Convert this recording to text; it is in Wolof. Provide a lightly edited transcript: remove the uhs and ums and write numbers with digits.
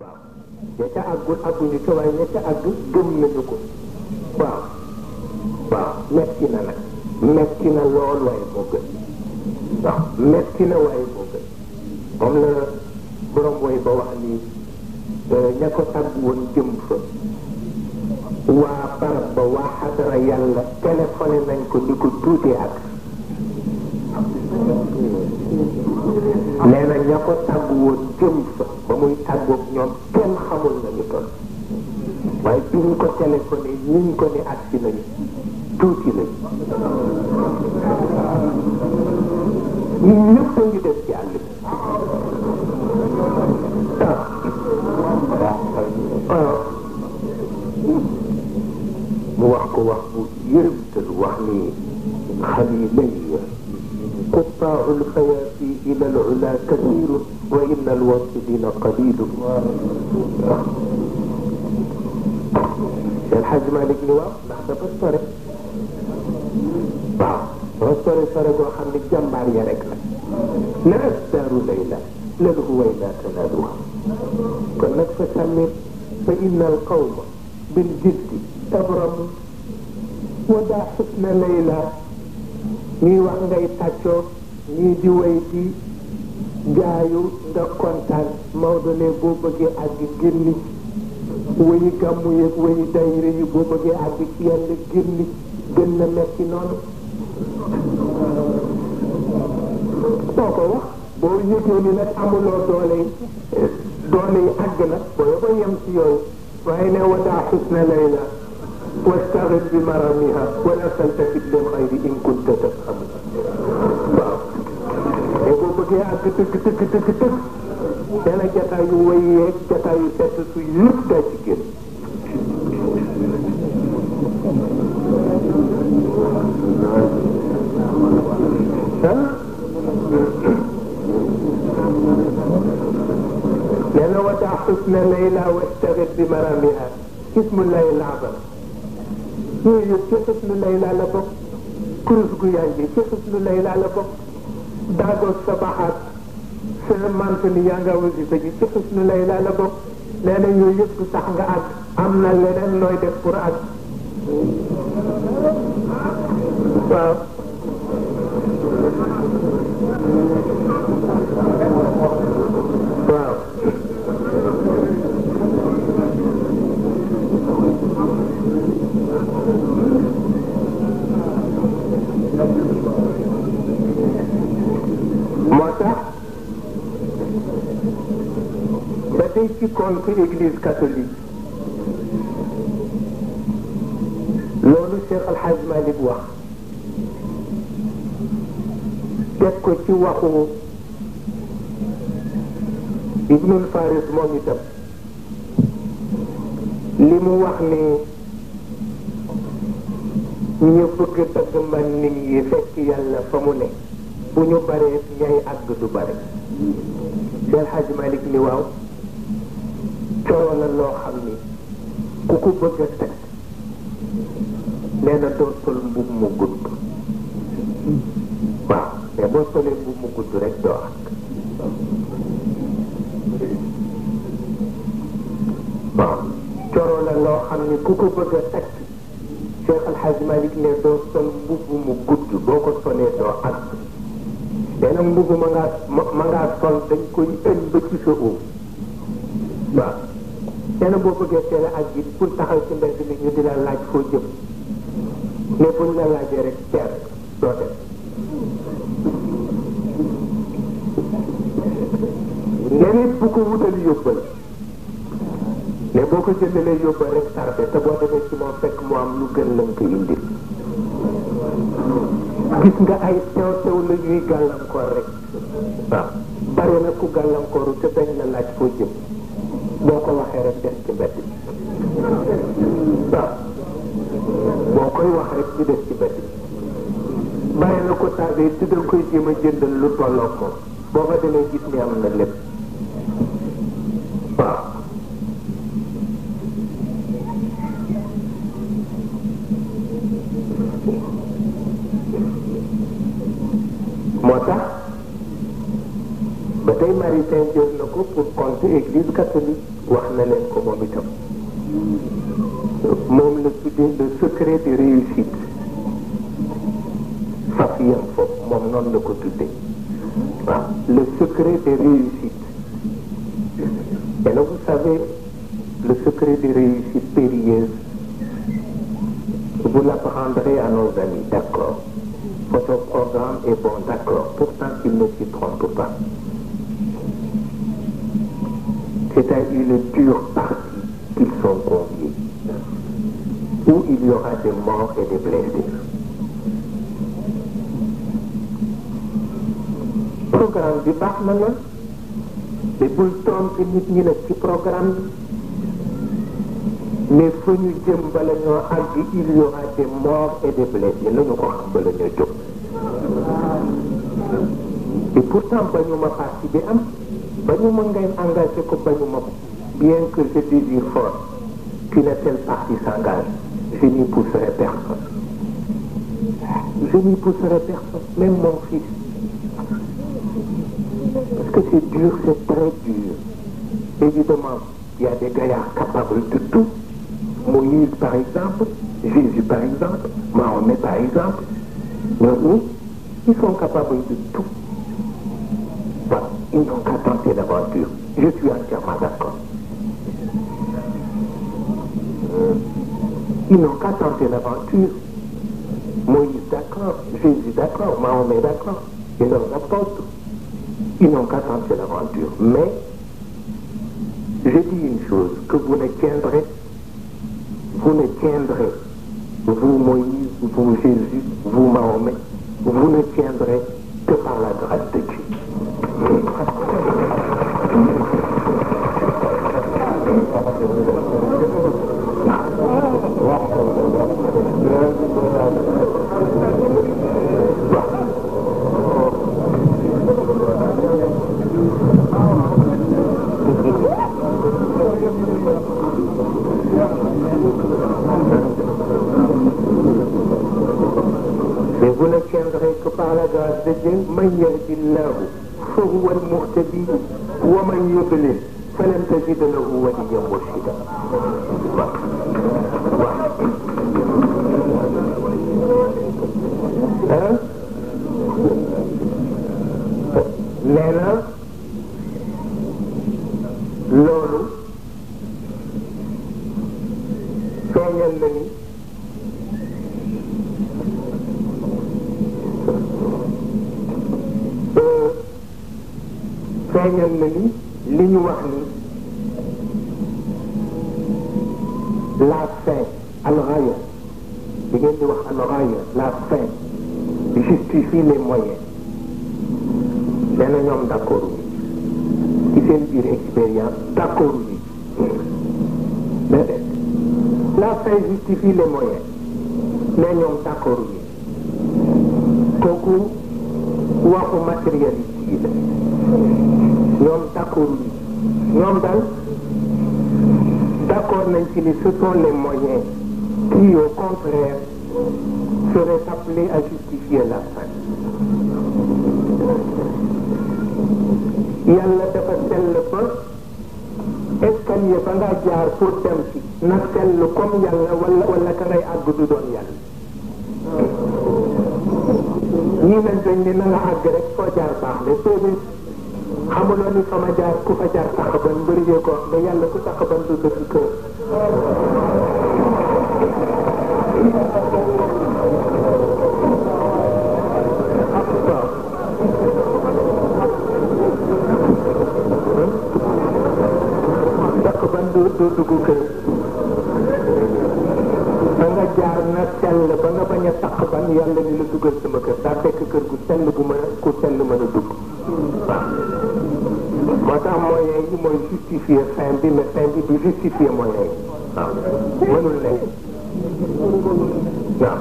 waaw ña ca àggul àgguñu ca waaye ña ca àgg gëm nañu ko waaw waaw metti na nag metti na lool waaye moo gën waaw metti na waaye moo gën moom la borom woy ba wax ni ña ko tàgg woon jëm fa waa barab ba waa xadara yàlla téléphoné nañ ko di ko tuuti ak nee na ña ko tàgg woon jëm fa ba muy tàggoog ñoom kenn xamul nañu toll waaye bi ñu ko téléphoné niñ ko ni agsi nañu tuuti lañ ñun ñëpp a ngi def ci àll bi mu wax ko wax bu yërëmtal wax ni xalilayya قطاع الخيافي إلى العلا كثير وإن الواصلين قليل الحاج مالك نواف نحن بصري بصري فرق وحمد الجمع يرك لا أستار ليلى للهويلا تنالوها كنك فسمر فإن القوم بالجد تبرم ودع حسن ليلى ñii wax ngay tàccoo ñii di way di jaayu nga kontaan Maodo ne boo bëggee àgg génn wayi gàmmu yeeg wayi dayre yi boo bëggee àgg ci yàlla génn gën na metti noonu soo ko wax boo yëgee ni nag amuloo doole yi àgg nag boo ko yem ci yooyu waaye ne wadaa xusna layla واستغل بمرامها ولا تلتفت للخير ان كنت تفهم waaw te boo bëggee àgg tëgg dana jataayu wayee jataayu fett su yëpp daa ci génn nee na wadaa xusna layla واستغل بمرامها اسم الله الأعظم yooyu yëpp ci xisnu layla la bokk kurus gu yaay bi ci xisnu layla la bokk daagoog sa baxaat sa mante ni yaa nga wasifa ji ci xisnu layla la bokk nee na yooyu yëpp du tax nga àgg am na leneen nooy def pour àgg waaw waaw moo tax ba tey ci compte église catholique loolu Cheikh Al Hadj Malick wax teg ko ci waxu Ibnul Faris moom itam li mu wax ni ñu bëgg tagg man nit ñi fekk yàlla fa mu ne bu ñu baree ñay àgg du bare Cheikh Hadj Malick ni waaw coro la loo xam ni ku ko bëgg a teg nee na doo sol mbub mu gudd waaw mais boo solee mbub mu gudd rek doo àgg waaw coro la loo xam ni ku ko bëgg a teg Cheikh Al Hadj Malick ne doo sol mbubb mu gudd boo ko solee doo àgg nee na mbubb ma ngaa sol dañ koy ëñ ba ci sa óom waaw nee na boo bëggee teel a àgg it pour taxaw ci mbedd mi ñu di la laaj foo jëm mais buñ la laajee rek teer doo dem ngeen it bu ko wutal yóbbal mais boo ko jëndalee yóbbal rek tardé te boo demee ci moom fekk mu am lu gën lañ ko indil gis nga ay teew teew la ñuy gàllankoor rek waaw bari na ku gàllankooru te dañ la laaj foo jëm boo ko waxee rek des ci mbedd bi waaw boo koy wax rek di des ci mbedd bi bari na ko tardé te da koy jéem a jëndal lu tolloog moom boo fa demee gis ni am na lépp waaw moo tax ba tey samaritain jël na ko pour compte église catholique wax na leen ko moom itam moom la tuddee le secret de réussite Safiyam foofu moom noonu la ko tuddee waaw le secret de réussite. Et là vous savez le secret de réussite périlleuse vous l'apprendrez à nos amis, d'accord. Votre programme est bon, d'accord, pourtant il ne s'y trompe pas. C'est à une dure partie qu'ils sont conviés, où il y aura des morts et des blessés. Programme bi baax na la mais bul trompe nit ñi nag ci programme mais fa ñu jëm bala ñoo àgg il y aura des morts et des blessés nañu ko xam bala ñoo jóg. Et pourtant bañu ma parti bi am bañu ma ngay engagé ko bañu ma bien que je désire fort qu'une telle partie s'engage je n'y pousserai personne. Je n'y pousserai personne, même mon fils. Parce que c'est dur, c'est très dur. Évidemment, il y a des gaillards capables de tout. Moïse, par exemple, Jésus, par exemple, Mahomet, par exemple. Mais ils sont capables de tout. Bon, ils n'ont qu'à tenter l'aventure. Je suis entièrement d'accord. Ils n'ont qu'à tenter l'aventure. Moïse, d'accord. Jésus, d'accord. Mahomet, d'accord. Et leurs apôtres. Ils n'ont qu'à tenter l'aventure. Mais, je dis une chose, que vous ne tiendrez, vous Moïse, vous Jésus, vous Mahomet, vous ne tiendrez que par la grâce de Dieu. Mais vous ne tiendrez que par la grâce de Dieu. Man yahdillahu fahuwa al-muhtadi wa man yudlil falan tajid lahu waliyyan murshida. Nee na loolu feeñal na ni feeñal na ni li ñu wax ni la fin al-ghaya di ngeen di wax al-ghaya la fin justifie les moyens nee na ñoom d'accord ci seen biir expérience d'accord ni déedéet la fin justifie les moyens mais ñoom d'accord ni kooku waxu matérialiste yi la ñoom d'accord ni ñoom daal d'accord nañ ci ni ce sont les moyens qui au contraire seraient appelés à justifier la fin. Yàlla dafa sell ba escalier ba nga jaar pour dem ci na sell comme yàlla wala ka ngay àgg du doon yàlla. ñii nañ dañ ne na nga àgg rek foo jaar baax na déedéet xamuloo ni fa ma jaar ku fa jaar taxaban mbërigee ko ba yàlla ku taxaban du dëkk kër. doo dugg kër ba nga jaar na sell ba nga bañ a taq ban yàlla ni la dugal sama kër daa fekk kër gu sell gu mën a ku sell mën a dugg waaw moo tax moyen yi mooy justifier fin bi mais fin bi du justifier moyen yi waaw mënul nekk waaw